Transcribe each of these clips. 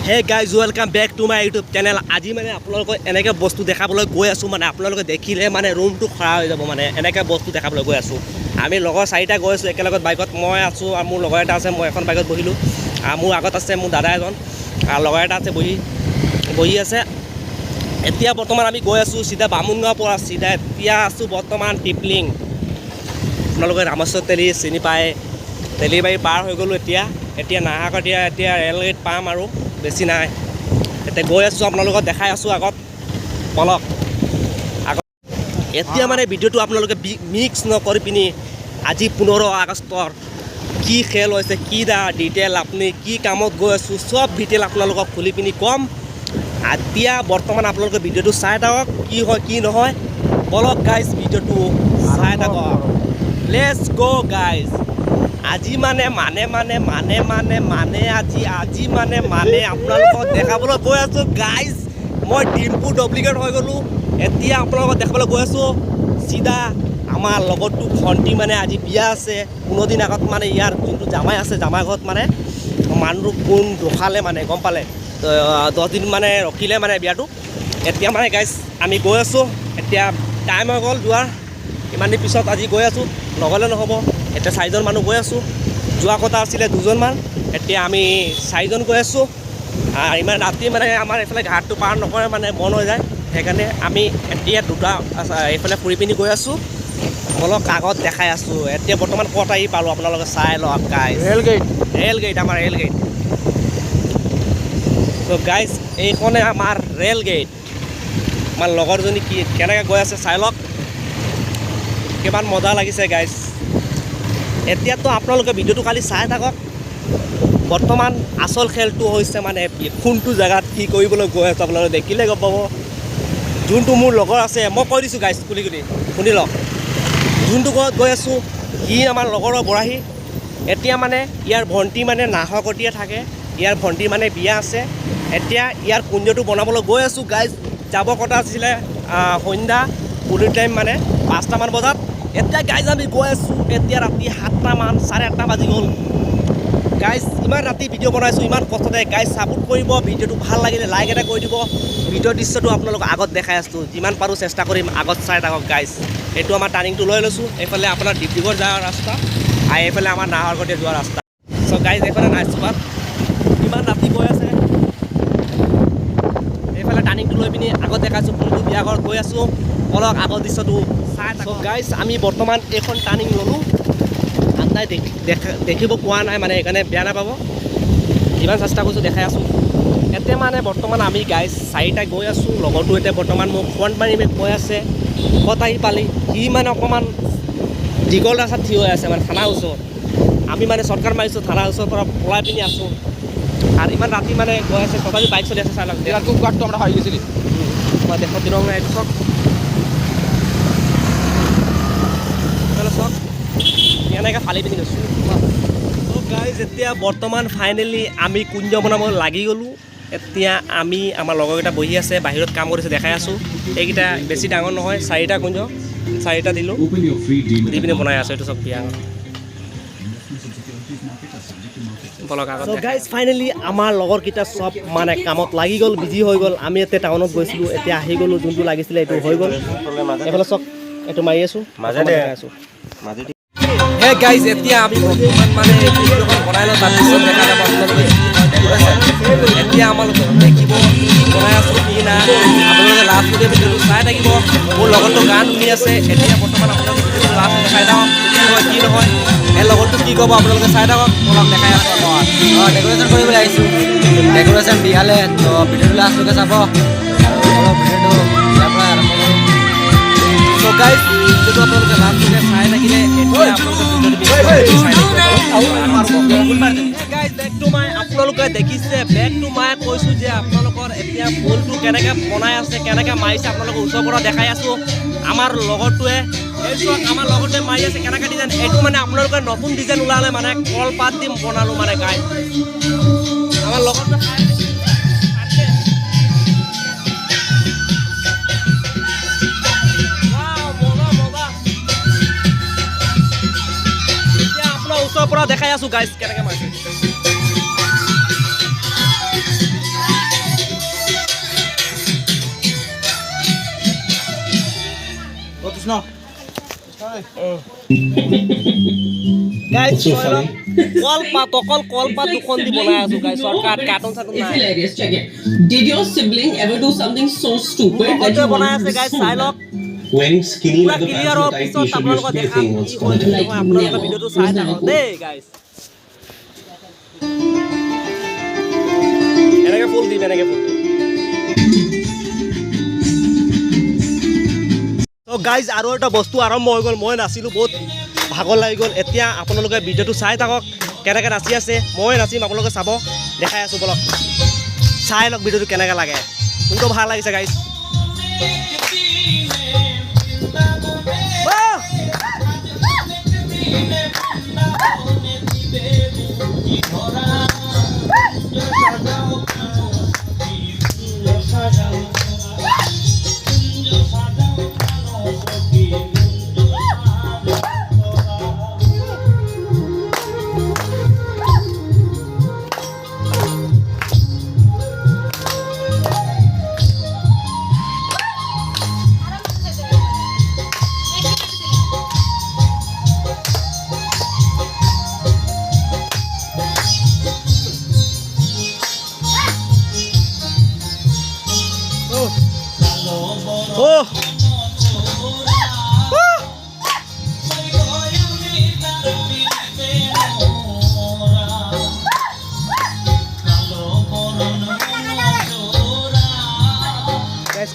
হে guys welcome back to my YouTube channel. আজি মানে আপোনালোকক এনেকৈ বস্তু দেখাবলৈ গৈ আছোঁ, মানে আপোনালোকে দেখিলে মানে ৰুমটো খৰা হৈ যাব। মানে এনেকৈ বস্তু দেখাবলৈ গৈ আছোঁ। আমি লগৰ চাৰিটা গৈ আছোঁ একেলগত বাইকত। মই আছোঁ আৰু মোৰ লগৰ এটা আছে, মই এখন বাইকত বহিলোঁ। মোৰ আগত আছে মোৰ দাদা এজন আৰু লগৰ এটা আছে বহি আছে। এতিয়া বৰ্তমান আমি গৈ আছোঁ চিধা বামুণগাঁৱৰ পৰা চিধা এতিয়া আছোঁ বৰ্তমান টিপলিং। আপোনালোকে ৰামেশ্বৰ তেলি চিনি পায়, তেলিবাৰী পাৰ হৈ গ'লোঁ। এতিয়া নাহাকত এতিয়া ৰেলগেট পাম আৰু বেছি নাই। এতিয়া গৈ আছোঁ, আপোনালোকক দেখাই আছোঁ আগত পলক আগত। এতিয়া মানে ভিডিঅ'টো আপোনালোকে মিক্স নকৰি পিনি আজি 15 আগষ্টৰ কি খেল হৈছে, কি ডিটেইল আপুনি কি কামত গৈ আছোঁ চব ডিটেইল আপোনালোকক খুলি পিনি ক'ম। এতিয়া বৰ্তমান আপোনালোকে ভিডিঅ'টো চাই থাকক, কি হয় কি নহয়। বলক গাইজ ভিডিঅ'টো চাই থাকক। লেটছ গ' গাইজ। আজি মানে আপোনালোকক দেখাবলৈ গৈ আছোঁ গাইজ। মই ডিম্পু ডুপ্লিকেট হৈ গ'লোঁ। এতিয়া আপোনালোকক দেখাবলৈ গৈ আছোঁ চিধা আমাৰ লগৰটো ভণ্টি মানে আজি বিয়া আছে। 15 দিন আগত মানে ইয়াৰ যোনটো জামাই আছে, জামাই ঘৰত মানে মানুহটো কোন ৰখালে মানে গম পালে, 10 দিন মানে ৰখিলে মানে বিয়াটো। এতিয়া মানে গাইজ আমি গৈ আছোঁ। এতিয়া টাইম হৈ গ'ল যোৱাৰ, ইমান দিন পিছত আজি গৈ আছোঁ, নগ'লে নহ'ব। এতিয়া 4জন মানুহ গৈ আছোঁ, যোৱা কথা আছিলে 2জনমান, এতিয়া আমি 4জন গৈ আছোঁ। ইমান ৰাতি মানে আমাৰ এইফালে ঘাটটো পাৰ নকৰে, মানে বন্ধ হৈ যায়। সেইকাৰণে আমি এতিয়া দুটা এইফালে ফুৰি পিনি গৈ আছোঁ। অলপ কাগজ দেখাই আছোঁ। এতিয়া বৰ্তমান ক'ত আহি পালোঁ আপোনালোকে চাই লওক গাইজ। ৰেলগেট আমাৰ ৰেলগেট। ত' গাইজ এইখনে আমাৰ ৰেলগেট। আমাৰ লগৰজনী কেনেকৈ গৈ আছে চাই লওক, কিমান মজা লাগিছে গাইজ। এতিয়াতো আপোনালোকে ভিডিঅ'টো খালি চাই থাকক। বৰ্তমান আচল খেলটো হৈছে মানে কোনটো জেগাত কি কৰিবলৈ গৈ আছোঁ আপোনালোকে দেখিলে গম পাব। যোনটো মোৰ লগৰ আছে মই কৈ দিছোঁ গাইজ, শুনি লওক। যোনটো ঘৰত গৈ আছোঁ সি আমাৰ লগৰৰ বৰাহী। এতিয়া মানে ইয়াৰ ভণ্টি মানে নাহৰকটীয়া থাকে, ইয়াৰ ভণ্টি মানে বিয়া আছে। এতিয়া ইয়াৰ কুঞ্জটো বনাবলৈ গৈ আছোঁ গাইজ। যাব কথা আছিলে সন্ধ্যা পুলিৰ টাইম মানে 5টামান বজাত। এতিয়া গাইজ আমি গৈ আছোঁ। এতিয়া ৰাতি 7টামান 8:30 বাজি গ'ল গাইজ। ইমান ৰাতি ভিডিঅ' বনাইছোঁ, ইমান কষ্টতে গাইজ। ছাপোৰ্ট কৰিব, ভিডিঅ'টো ভাল লাগিলে লাইক এটা কৰি দিব। ভিডিঅ'ৰ দৃশ্যটো আপোনালোকক আগত দেখাই আছোঁ, যিমান পাৰোঁ চেষ্টা কৰিম আগত চাই থাকক গাইজ। এইটো আমাৰ টাৰ্ণিংটো লৈ লৈছোঁ, এইফালে আপোনাৰ ডিব্ৰুগড় যোৱাৰ ৰাস্তা আৰু এইফালে আমাৰ নাহৰকটীয়া যোৱাৰ ৰাস্তা। চ' গাইজ এইফালে নাইট চুপাৰ ইমান ৰাতি গৈ আছে। এইফালে টাৰ্ণিংটো লৈ পিনি আগত দেখাইছোঁ কোনটো বিয়া ঘৰত গৈ আছোঁ। অলপ আগৰ দৃশ্যটো চাই থাকক গাইজ। আমি বৰ্তমান এইখন টাৰ্ণিং ল'লোঁ, আন্দাই দেখিব পোৱা নাই মানে, সেইকাৰণে বেয়া নাপাব। যিমান চেষ্টা কৰিছোঁ দেখাই আছোঁ। এতিয়া মানে বৰ্তমান আমি গাইজ 4টা গৈ আছোঁ। লগৰটো এতিয়া বৰ্তমান মোক ফোন মাৰি কৈ আছে ক'ত আহি পালি। সি মানে অকণমান দীঘল ৰাস্তাত থিয় হৈ আছে মানে থানাৰ ওচৰত। আমি মানে চৰকাৰ মাৰিছোঁ, থানাৰ ওচৰৰ পৰা পলাই পিনি আছোঁ। আৰু ইমান ৰাতি মানে গৈ আছে, তথাপি বাইক চলি আছে চাই লওক। গাঁতটো আমরা হৈ গৈছিলি মই দেশত দিনক নাই এইটো চক চক এনেকৈ ফালি পিনি গৈছোঁ। গাইজ এতিয়া বৰ্তমান ফাইনেলি আমি কুঞ্জ বনাব লাগি গ'লোঁ। এতিয়া আমি আমাৰ লগৰকেইটা বহি আছে, বাহিৰত কাম কৰিছে দেখাই আছোঁ। এইকেইটা বেছি ডাঙৰ নহয়, 4টা কুঞ্জ, 4টা দিলোঁ, দি পিনি বনাই আছোঁ। এইটো চব বিয়া গাইজ। ফাইনেলি আমাৰ লগৰকেইটা চব মানে কামত লাগি গ'ল, বিজি হৈ গ'ল। আমি এতিয়া টাউনত গৈছিলোঁ, এতিয়া আহি গ'লোঁ। যোনটো লাগিছিলে এইটো হৈ গ'ল। এইফালে চক এইটো মাৰি আছোঁ, হে গাইজ। এতিয়া আমি বৰ্তমান মানে ভিডিঅ'খন বনাই লওঁ, তাৰপিছত দেখা যাব আপোনালোকে। এতিয়া আমালোকে দেখিব বনাই আছোঁ কি নাই, আপোনালোকে লাষ্টলৈকে ভিডিঅ'টো চাই থাকিব। মোৰ লগৰটো গান শুনি আছে। এতিয়া বৰ্তমান আপোনালোকে ভিডিঅ'টো লাষ্ট দেখাই থাকক, কি হয় কি নহয়। এই লগৰটো কি ক'ব আপোনালোকে চাই থাকক, অলপ দেখাই আছোঁ। ডেক'ৰেশ্যন কৰিবলৈ আহিছোঁ, ডেক'ৰেশ্যন দিয়ালে তো ভিডিঅ'টো লাষ্টলৈকে চাব। অলপ ভিডিঅ'টো ইয়াৰ পৰা আৰম্ভ কৰোঁ। চ' গাইজ ভিডিঅ'টো আপোনালোকে লাষ্টলৈকে চাই থাকিলে এতিয়া আপোনালোকে দেখিছে বেক টু মাই কৈছোঁ যে আপোনালোকৰ এতিয়া ফুলটো কেনেকৈ বনাই আছে, কেনেকৈ মাৰিছে আপোনালোকক ওচৰৰ পৰা দেখাই আছোঁ। আমাৰ লগৰটোৱে আমাৰ লগৰটোৱে মাৰি আছে কেনেকৈ ডিজাইন। এইটো মানে আপোনালোকে নতুন ডিজাইন ওলালে মানে কলপাত দি বনালোঁ মানে গাইজ। আমাৰ লগৰটোৱে ওচৰৰ পৰা দেখাই আছোঁ গাইজ কেনেকৈ মাৰিছে। গাইজ কলপাত অকল কলপাত দুখন দি বনাই আছো গাইজ শৰ্টকাট কাৰ্টুন চাৰ্টুন It's নাই hilarious. Check it. Did your sibling ever do something so stupid that মুখতে you বনাই wanted আছে to গাইজ চাই লওক Wearing skinny পুৰা leather ক্লিয়াৰ pants হোৱাৰ with tight পিছত t-shirt used আপোনালোকক to be a দেখাম thing once কি upon a হয় time. নহয় আপোনালোকে ভিডিঅ'টো চাই থাকক দেই গাইজ এনেকে ফুল দিম এনেকে ফুল দিম তো গাইজ আৰু এটা বস্তু আৰম্ভ হৈ গ'ল মই নাচিলোঁ বহুত ভাগৰ লাগি গ'ল এতিয়া আপোনালোকে ভিডিঅ'টো চাই থাকক কেনেকৈ নাচি আছে মই নাচিম আপোনালোকে চাব দেখাই আছোঁ বলক চাই লওক ভিডিঅ'টো কেনেকৈ লাগে কোনটো ভাল লাগিছে গাইজ Oh!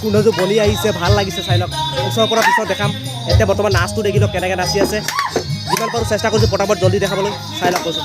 কোনোটো বলি আহিছে ভাল লাগিছে চাই লওক ওচৰৰ পৰা পিছত দেখাম এতিয়া বৰ্তমান নাচটো দেখি লওক কেনেকৈ নাচি আছে যিমান পাৰোঁ চেষ্টা কৰিছোঁ পটাপট জলদি দেখাবলৈ চাই লওক কৈছোঁ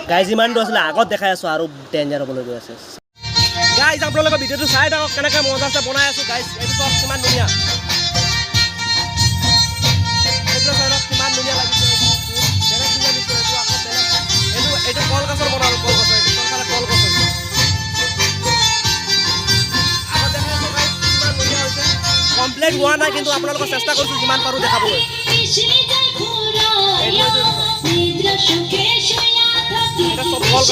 গাইজ ইমানটো আছিলে আগত দেখাই আছোঁ আৰু ডেঞ্জাৰ হ'বলৈ গৈ আছে গাইজ আপোনালোকৰ ভিডিঅ'টো চাই থাকক কেনেকৈ মজাছে বনাই আছোঁ গাইজ এইটো চাওক কিমান ধুনীয়া এইটো চাই লওক কিমান ধুনীয়া লাগিছে বেলেগ ধুনীয়া দিছে এইটো আকৌ বেলেগ এইটো কলগছৰ বনালোঁ কলগছৰ এইটো চৰকাৰে কলগছ হৈছে আগত দেখাই আছোঁ গাইজ কিমান ধুনীয়া হৈছে কমপ্লিট হোৱা নাই কিন্তু আপোনালোকক চেষ্টা কৰিছোঁ যিমান পাৰোঁ দেখাবলৈ এটা সব কলগছ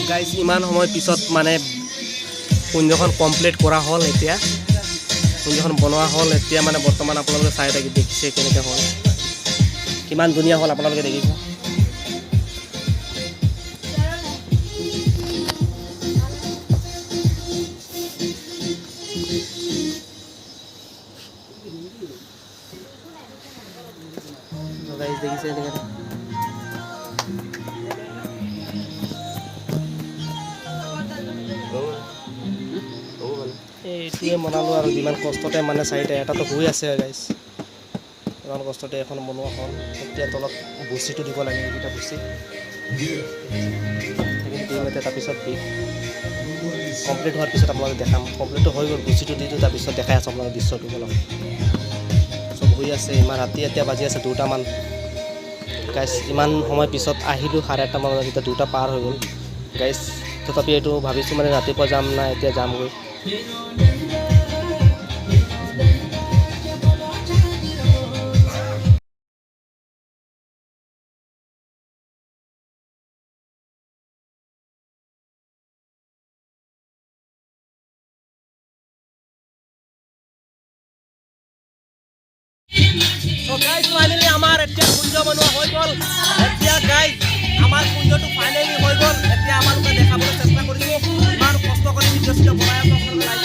গাইজ ইমান সময় পিছত মানে কুঞ্জখন কমপ্লিট কৰা হ'ল এতিয়া কুঞ্জখন বনোৱা হ'ল এতিয়া মানে বৰ্তমান আপোনালোকে চাই থাকি দেখিছে কেনেকৈ হ'ল কিমান ধুনীয়া হ'ল আপোনালোকে দেখিছে গাইজ দেখিছে এনেকৈ এইটোৱে বনালোঁ আৰু যিমান কষ্টতে মানে চাৰিটা এটাতো হৈ আছে গাইজ ইমান কষ্টতে এখন বনোৱা হ'ল এতিয়া তলত ভুচিটো দিব লাগে এইকেইটা ভুচি তাৰপিছত কমপ্লিট হোৱাৰ পিছত আপোনালোকে দেখাম। কমপ্লিটটো হৈ গ'ল, গুচিটো দি দিওঁ, তাৰপিছত দেখাই আছোঁ আপোনালোকে দৃশ্যটো অলপ। চব হৈ আছে, ইমান ৰাতি এতিয়া বাজি আছে 2টামান। গাইজ ইমান সময় পিছত আহিলোঁ 8:30 মানত, এতিয়া 2টা পাৰ হৈ গ'ল গাইজ। তথাপি এইটো ভাবিছোঁ মানে ৰাতিপুৱা যাম না এতিয়া যামগৈ। So guys, finally আমাৰ এতিয়া কুঞ্জ বনোৱা হৈ গ'ল। এতিয়া গাইজ আমাৰ কুঞ্জটো ফাইনেলি হৈ গ'ল। এতিয়া আমালোকে দেখাবলৈ চেষ্টা কৰিছোঁ, ইমান কষ্ট কৰি ভিডিঅ' চিডিঅ' বনাই আছোঁ। আপোনালোকে লাইক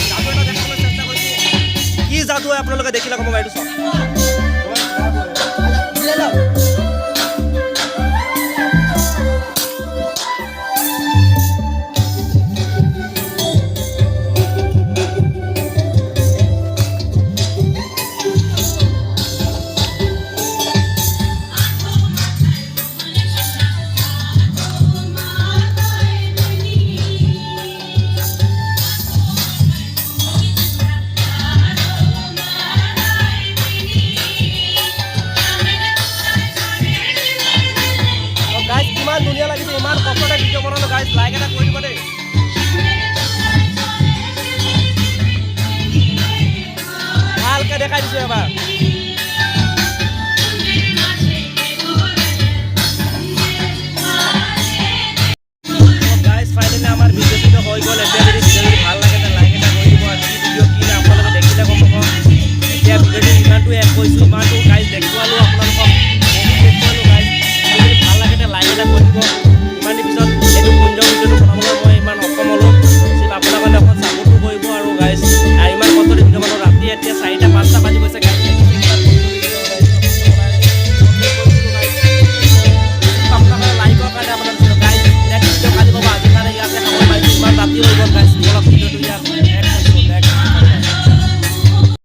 যাদু এটা দেখাবলৈ চেষ্টা কৰিছোঁ। কি যাদু হয় আপোনালোকে দেখিলে ক'ব এইটো চাওক। ইমান ধুনীয়া লাগিছে, ইমান কষ্টতে ভিডিঅ' বনালো গাইজ, লাইক এটা কৰি দিব দেই। ভালকে দেখাই দিছোঁ এবাৰ। গাইজ ফাইনেলি আমাৰ ভিডিঅ' চিডিঅ' হৈ গ'ল। এতিয়া যদি ভিডিঅ'টো ভাল লাগে তেন্তে লাইক এটা কৰি দিব। কি ভিডিঅ' কি নাই আপোনালোকে দেখিলে গম পাব। এতিয়া ভিডিঅ'টো ইমানটো এড কৰিছোঁ, ইমানটো গাইজ দেখুৱালোঁ আপোনালোকক, দেখুৱালোঁ গাইজ। যদি ভাল লাগে তেন্তে লাইক এটা কৰি দিব। ইমান পিছত এইটো কুঞ্জ ভিডিঅ'টো বনাবলৈ মই ইমান অসম হ'লোঁ। আপোনালোকে অকণ ছাপোৰ্টো কৰিব আৰু গাইজ। ইমান কষ্টতে ভিডিঅ' বনাওঁ, ৰাতি এতিয়া 4টা